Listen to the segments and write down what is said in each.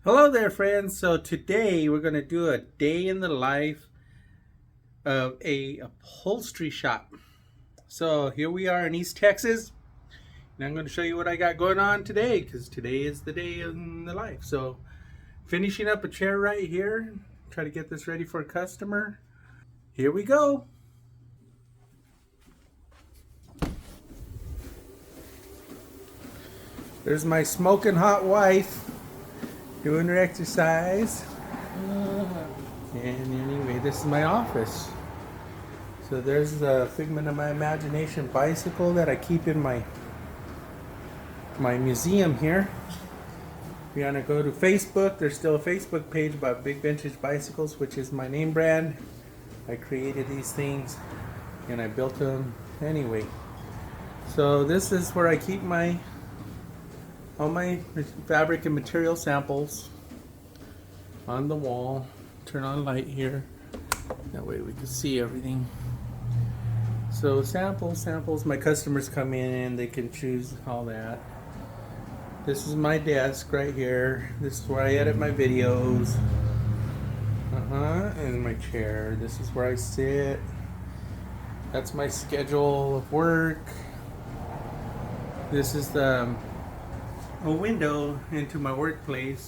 Hello there, friends. So today we're going to do a day in the life of a upholstery shop. So here we are in East Texas, and I'm going to show you what I got going on today because today is the day in the life. So finishing up a chair right here, try to get this ready for a customer. Here we go. There's my smoking hot wife doing her exercise. And anyway, this is my office. So there's a figment of my imagination bicycle that I keep in my museum here. If you want to go to Facebook, there's still a Facebook page about Big Vintage Bicycles, which is my name brand. I created these things and I built them anyway. So this is where I keep all my fabric and material samples on the wall. Turn on light here. That way we can see everything. So samples, my customers come in and they can choose all that. This is my desk right here. This is where I edit my videos. And my chair. This is where I sit. That's my schedule of work. This is a window into my workplace.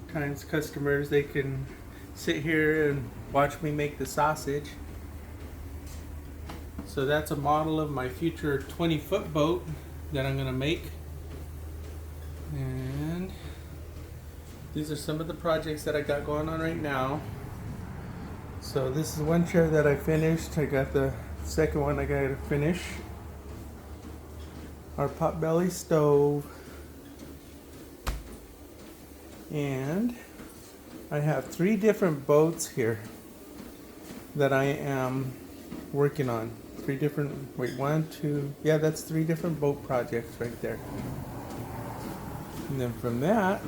Sometimes customers, they can sit here and watch me make the sausage. So that's a model of my future 20-foot boat that I'm going to make. And these are some of the projects that I got going on right now. So this is one chair that I finished. I got the second one I got to finish. Our potbelly stove. And I have 3 different boats here that I am working on. 3 different, that's 3 different boat projects right there. And then from that,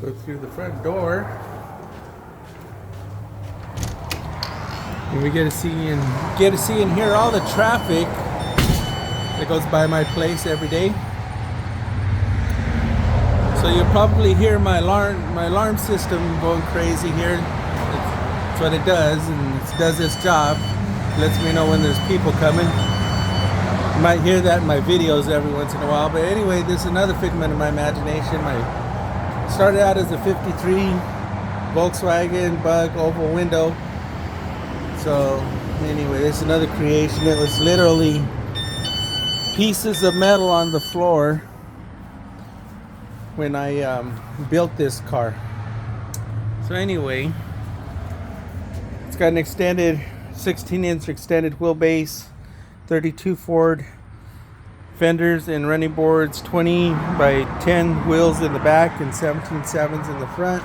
go through the front door, and we get to see and hear all the traffic that goes by my place every day. So you'll probably hear my alarm system going crazy here. That's what it does, and it does its job. It lets me know when there's people coming. You might hear that in my videos every once in a while, but anyway, this is another figment of my imagination. I started out as a 53 Volkswagen Bug oval window. So anyway, this is another creation. It was literally pieces of metal on the floor when I built this car. So anyway, it's got an extended 16-inch extended wheelbase, 32 Ford fenders and running boards, 20 by 10 wheels in the back and 17 sevens in the front.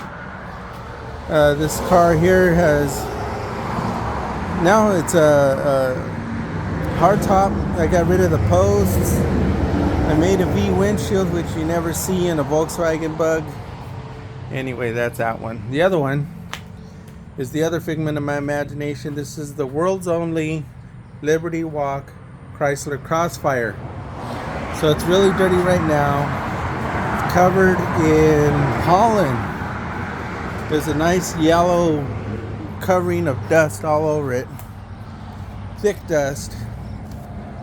This car here it's a hardtop. I got rid of the posts. I made a V windshield, which you never see in a Volkswagen Bug. Anyway, that's that one. The other one is the other figment of my imagination. This is the world's only Liberty Walk Chrysler Crossfire. So it's really dirty right now. It's covered in pollen. There's a nice yellow covering of dust all over it. Thick dust.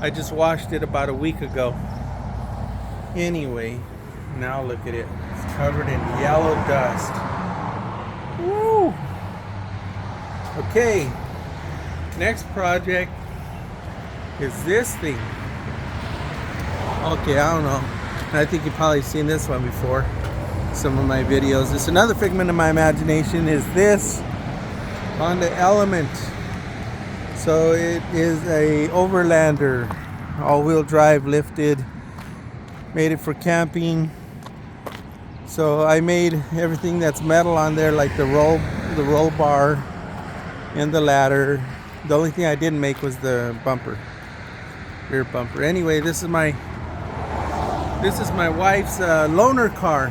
I just washed it about a week ago. Anyway, now look at it. It's covered in yellow dust. Woo! Okay, next project is this thing. Okay, I don't know. I think you've probably seen this one before. Some of my videos. This another figment of my imagination is this Honda Element. So it is a overlander, all-wheel drive lifted. Made it for camping. So I made everything that's metal on there, like the roll bar and the ladder. The only thing I didn't make was the bumper, rear bumper. Anyway, this is my wife's loaner car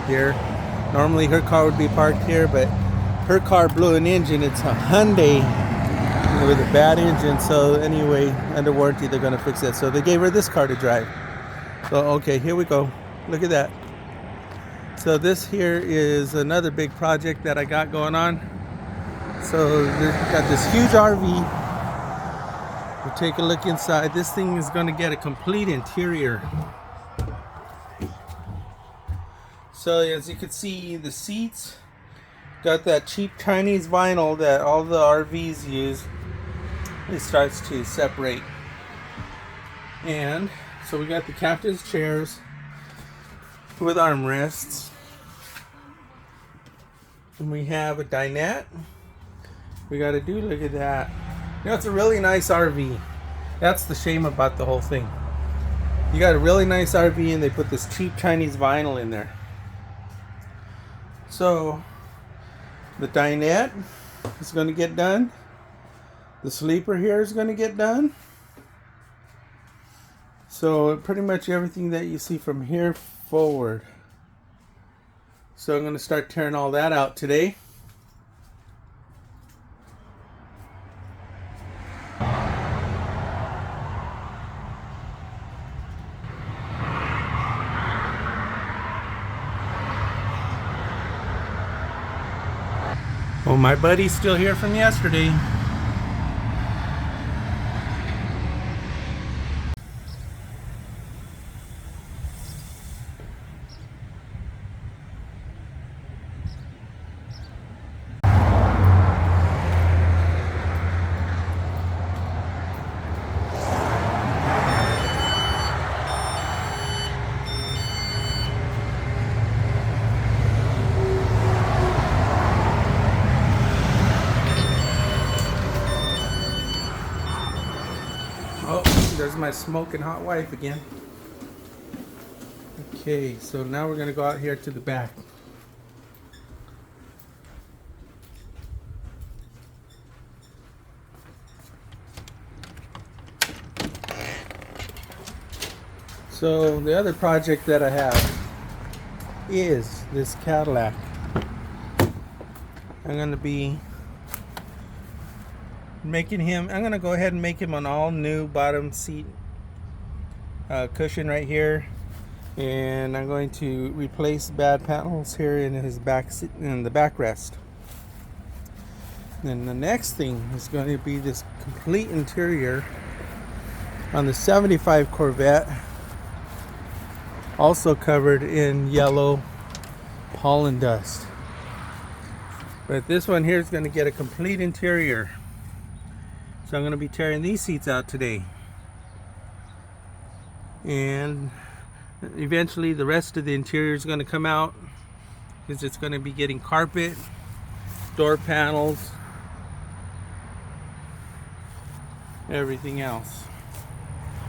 here. Normally her car would be parked here, but her car blew an engine. It's a Hyundai with a bad engine. So anyway, under warranty, they're gonna fix it. So they gave her this car to drive. So okay, here we go. Look at that. So this here is another big project that I got going on. So we've got this huge RV. We'll take a look inside. This thing is going to get a complete interior. So as you can see, the seats got that cheap Chinese vinyl that all the RVs use. It starts to separate. And so we got the captain's chairs with armrests. And we have a dinette. We got look at that. You know, it's a really nice RV. That's the shame about the whole thing. You got a really nice RV and they put this cheap Chinese vinyl in there. So the dinette is going to get done. The sleeper here is going to get done. So pretty much everything that you see from here forward. So I'm going to start tearing all that out today. Oh, my buddy's still here from yesterday. Oh, there's my smoking hot wife again. Okay, so now we're going to go out here to the back. So the other project that I have is this Cadillac. I'm going to be making him, I'm going to go ahead and make him an all new bottom seat cushion right here, and I'm going to replace bad panels here in his back seat, in the backrest. Then the next thing is going to be this complete interior on the 75 Corvette, also covered in yellow pollen dust. But this one here is going to get a complete interior. So I'm going to be tearing these seats out today. And eventually the rest of the interior is going to come out, because it's going to be getting carpet, door panels, everything else.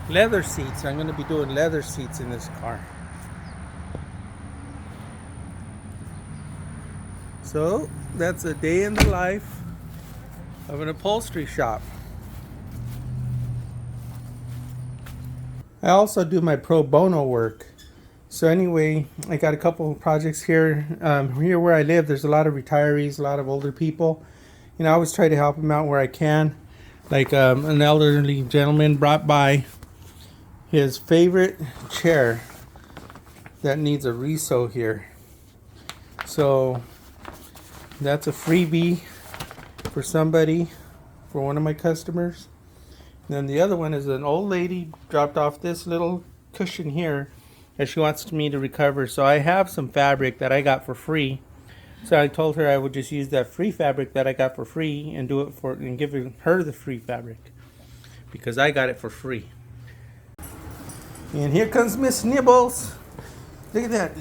Leather seats. I'm going to be doing leather seats in this car. So that's a day in the life of an upholstery shop. I also do my pro bono work. So anyway, I got a couple of projects here. Here where I live, there's a lot of retirees, a lot of older people. You know, I always try to help them out where I can. Like an elderly gentleman brought by his favorite chair that needs a resew here. So that's a freebie for somebody, for one of my customers. And then the other one is an old lady dropped off this little cushion here that she wants me to recover. So I have some fabric that I got for free. So I told her I would just use that free fabric that I got for free and do it for, and give her the free fabric, because I got it for free. And here comes Miss Nibbles. Look at that.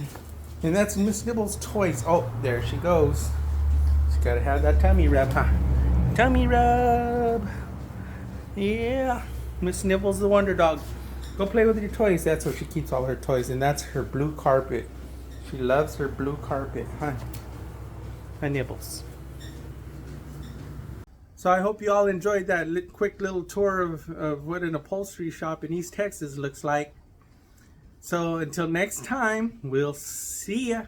And that's Miss Nibbles' toys. Oh, there she goes. She's got to have that tummy rub, huh? Tummy rub. Yeah. Miss Nibbles the Wonder Dog. Go play with your toys. That's where she keeps all her toys. And that's her blue carpet. She loves her blue carpet, huh? Hi, Nibbles. So I hope you all enjoyed that quick little tour of what an upholstery shop in East Texas looks like. So until next time, we'll see ya.